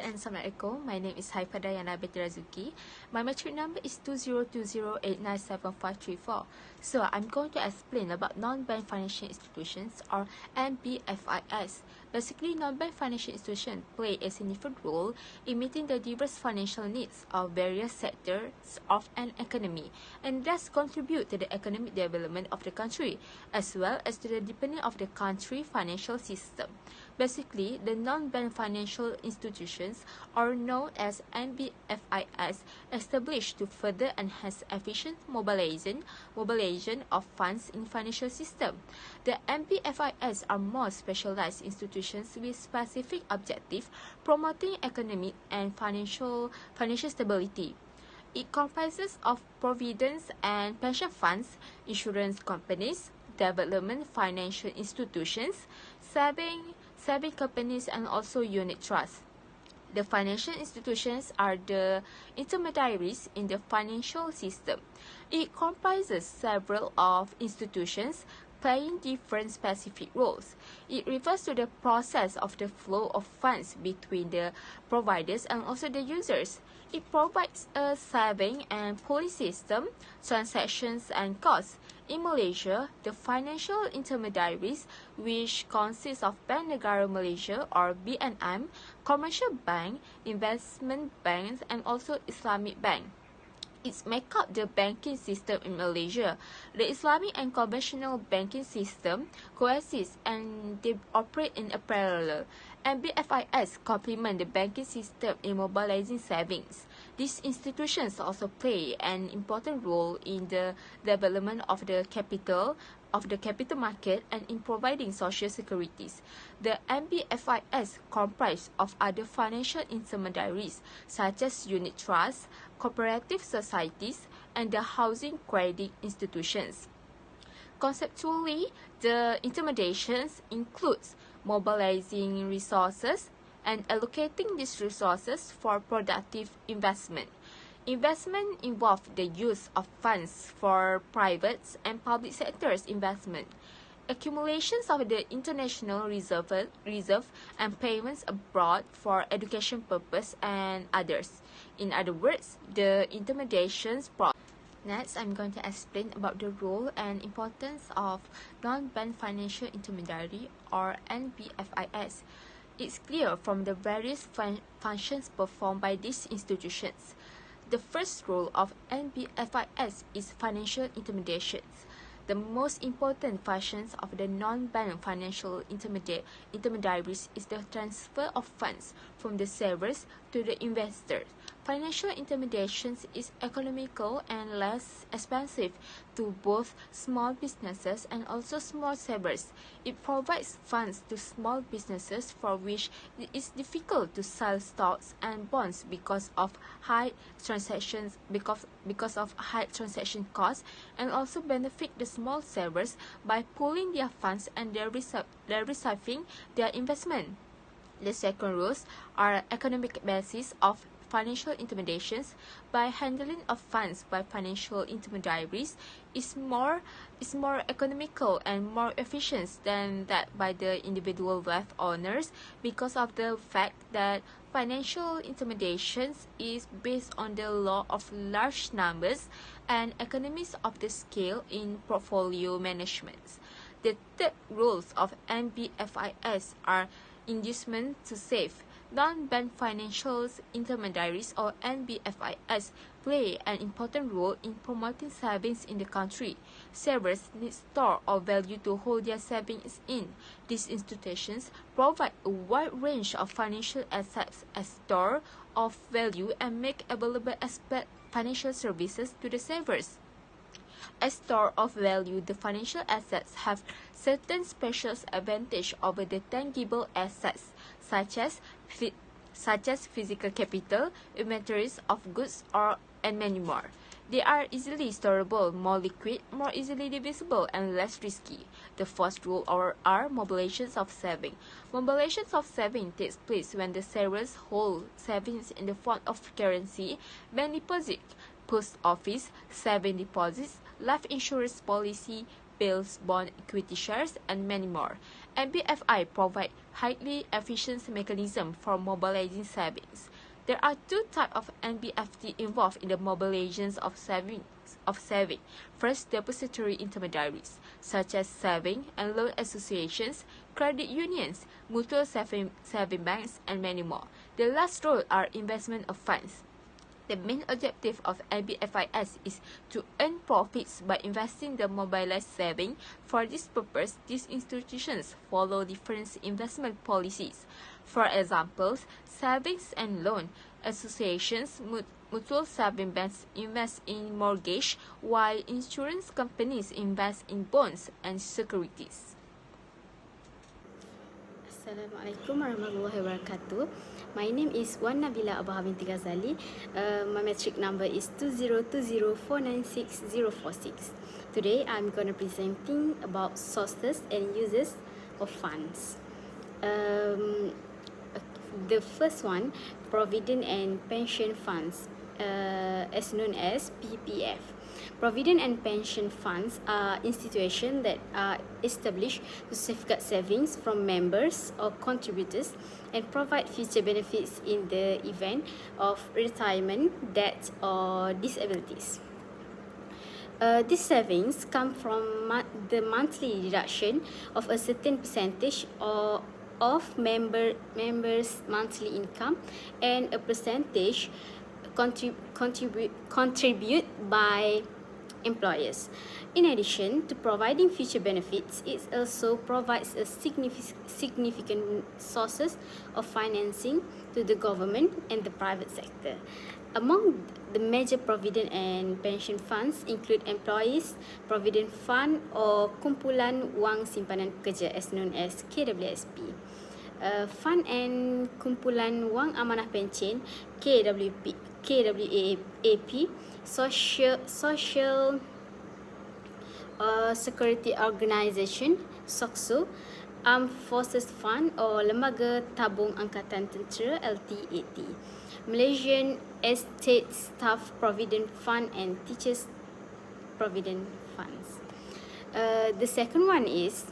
and Assalamualaikum. My name is Haifah Dayana Betty Razuki. My matric number is 2020897534. So I'm going to explain about non-bank financial institutions or NBFIS. Basically, non-bank financial institutions play a significant role in meeting the diverse financial needs of various sectors of an economy and thus contribute to the economic development of the country as well as to the deepening of the country financial system. Basically, the non-bank financial institutions are known as NBFIS, established to further enhance efficient mobilization of funds in financial system. The NBFIS are more specialized institutions with specific objective promoting economic and financial stability. It comprises of provident and pension funds, insurance companies, development financial institutions, saving companies, and also unit trusts. The financial institutions are the intermediaries in the financial system. It comprises several of institutions playing different specific roles. It refers to the process of the flow of funds between the providers and also the users. It provides a saving and pooling system, transactions and costs. In Malaysia, the financial intermediaries, which consist of Bank Negara Malaysia or BNM, commercial bank, investment banks, and also Islamic bank. It make up the banking system in Malaysia. The Islamic and conventional banking system coexist and they operate in a parallel. NBFIS complement the banking system in mobilizing savings. These institutions also play an important role in the development of the capital market and in providing social securities. The NBFIS comprise of other financial intermediaries such as unit trusts, cooperative societies, and the housing credit institutions. Conceptually, the intermediations includes mobilizing resources and allocating these resources for productive investment. Investment involves the use of funds for private and public sectors investment. Accumulations of the international reserve and payments abroad for education purpose and others. In other words, the intermediations process. Next, I'm going to explain about the role and importance of non-bank financial intermediary or NBFIS. It's clear from the various functions performed by these institutions. The first role of NBFIS is financial intermediations. The most important functions of the non-bank financial intermediaries is the transfer of funds from the savers to the investors. Financial intermediations is economical and less expensive to both small businesses and also small savers. It provides funds to small businesses for which it is difficult to sell stocks and bonds because of high transaction costs, and also benefit the small savers by pooling their funds and receiving their investment. The second rules are economic basis of financial intermediations. By handling of funds by financial intermediaries is more economical and more efficient than that by the individual wealth owners because of the fact that financial intermediations is based on the law of large numbers and economies of the scale in portfolio management. The third rules of NBFIS are inducement to save. Non-bank financial intermediaries or NBFIS play an important role in promoting savings in the country. Savers need store or value to hold their savings in. These institutions provide a wide range of financial assets as store of value and make available as financial services to the savers. As store of value, the financial assets have certain special advantage over the tangible assets, such as physical capital, inventories of goods, and many more. They are easily storable, more liquid, more easily divisible, and less risky. The first rule are mobilizations of saving. Mobilizations of saving takes place when the savers hold savings in the form of currency, bank deposit, post office, saving deposits, life insurance policy, bills, bond, equity shares, and many more. NBFI provide highly efficient mechanism for mobilizing savings. There are two types of NBFT involved in the mobilization of saving. First, depository intermediaries, such as saving and loan associations, credit unions, mutual saving banks, and many more. The last role are investment of funds. The main objective of NBFIS is to earn profits by investing the mobilized saving. For this purpose, these institutions follow different investment policies. For example, savings and loan associations, mutual saving banks invest in mortgage, while insurance companies invest in bonds and securities. Assalamualaikum warahmatullahi wabarakatuh. My name is Wan Nabila Abah binti Ghazali. My metric number is 2020496046. Today I'm going to presenting about sources and uses of funds. The first one, Provident and Pension Funds, as known as PPF. Provident and pension funds are institutions that are established to safeguard savings from members or contributors and provide future benefits in the event of retirement, death, or disabilities. These savings come from the monthly deduction of a certain percentage of members' monthly income and a percentage contribute by employers. In addition to providing future benefits, it also provides a significant sources of financing to the government and the private sector. Among the major provident and pension funds include Employees Provident Fund or Kumpulan Wang Simpanan Pekerja, as known as KWSP. Fund and Kumpulan Wang Amanah Pencen KWAP, Social Security Organisation SOCSO, Armed Forces Fund or Lembaga Tabung Angkatan Tentera LTAT, Malaysian Estate Staff Provident Fund and Teachers Provident Funds. The second one is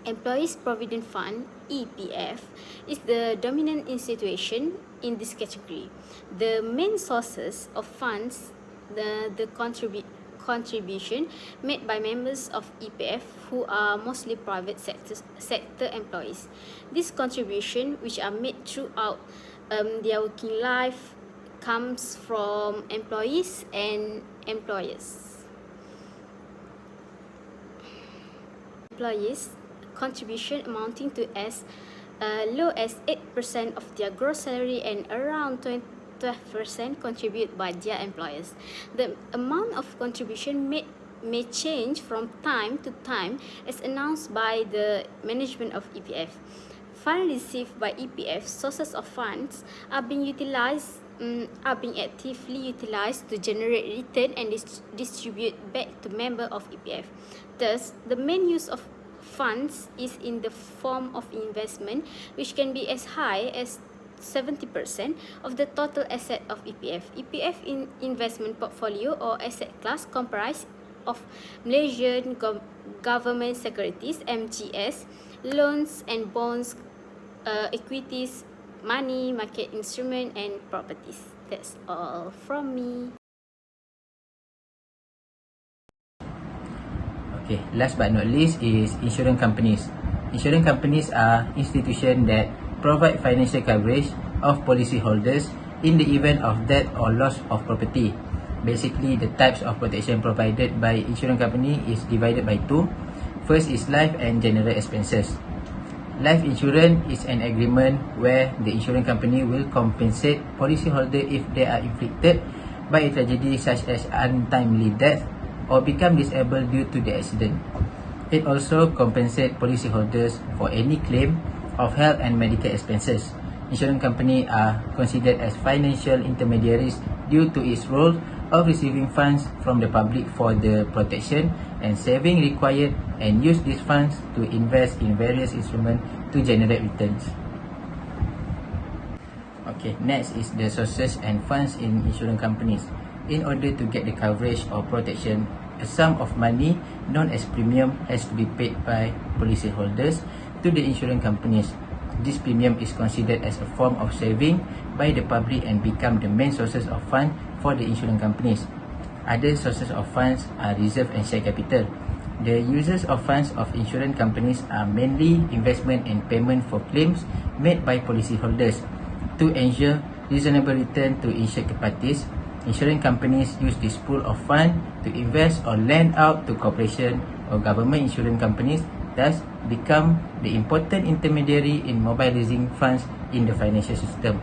Employees Provident Fund, EPF, is the dominant institution in this category. The main sources of funds, the contribution made by members of EPF who are mostly private sector employees. This contribution, which are made throughout their working life, comes from employees and employers. Employees contribution amounting to as low as 8% of their gross salary and around 12% contribute by their employers. The amount of contribution may change from time to time as announced by the management of EPF. Funds received by EPF, sources of funds, are being actively utilized to generate return and distribute back to members of EPF. Thus, the main use of funds is in the form of investment, which can be as high as 70% of the total asset of EPF. EPF investment portfolio or asset class comprise of Malaysian government securities, MGS, loans and bonds, equities, money market instrument, and properties. That's all from me. Okay, last but not least is insurance companies. Insurance companies are institutions that provide financial coverage of policyholders in the event of death or loss of property. Basically, the types of protection provided by insurance company is divided by two. First is life and general expenses. Life insurance is an agreement where the insurance company will compensate policyholder if they are inflicted by a tragedy such as untimely death or become disabled due to the accident. It also compensates policyholders for any claim of health and medical expenses. Insurance companies are considered as financial intermediaries due to its role of receiving funds from the public for the protection and saving required, and use these funds to invest in various instruments to generate returns. Okay, next is the sources and funds in insurance companies. In order to get the coverage or protection, a sum of money known as premium has to be paid by policyholders to to the insurance companies. This premium is considered as a form of saving by the public and become the main sources of fund for the insurance companies. Other sources of funds are reserve and share capital. The uses of funds of insurance companies are mainly investment and payment for claims made by policyholders. To ensure reasonable return to insured parties, insurance companies use this pool of funds to invest or lend out to corporation or government insurance companies, thus become the important intermediary in mobilizing funds in the financial system.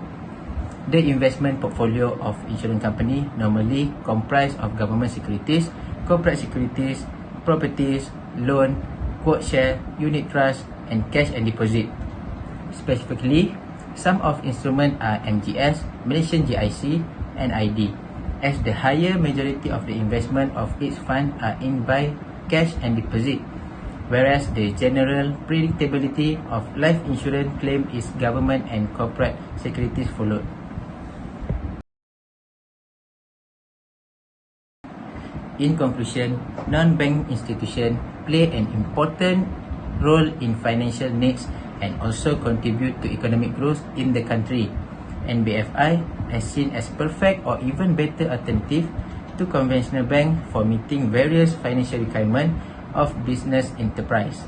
The investment portfolio of insurance company normally comprise of government securities, corporate securities, properties, loan, quote share, unit trust, and cash and deposit. Specifically, some of instruments are MGS, Malaysian GIC, and ID, as the higher majority of the investment of each fund are in by cash and deposit, whereas the general predictability of life insurance claim is government and corporate securities followed. In conclusion, non-bank institutions play an important role in financial needs and also contribute to economic growth in the country. NBFI is seen as perfect or even better alternative to conventional bank for meeting various financial requirements of business enterprise.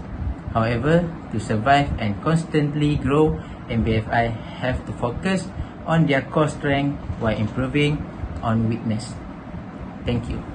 However, to survive and constantly grow, NBFI have to focus on their core strength while improving on weakness. Thank you.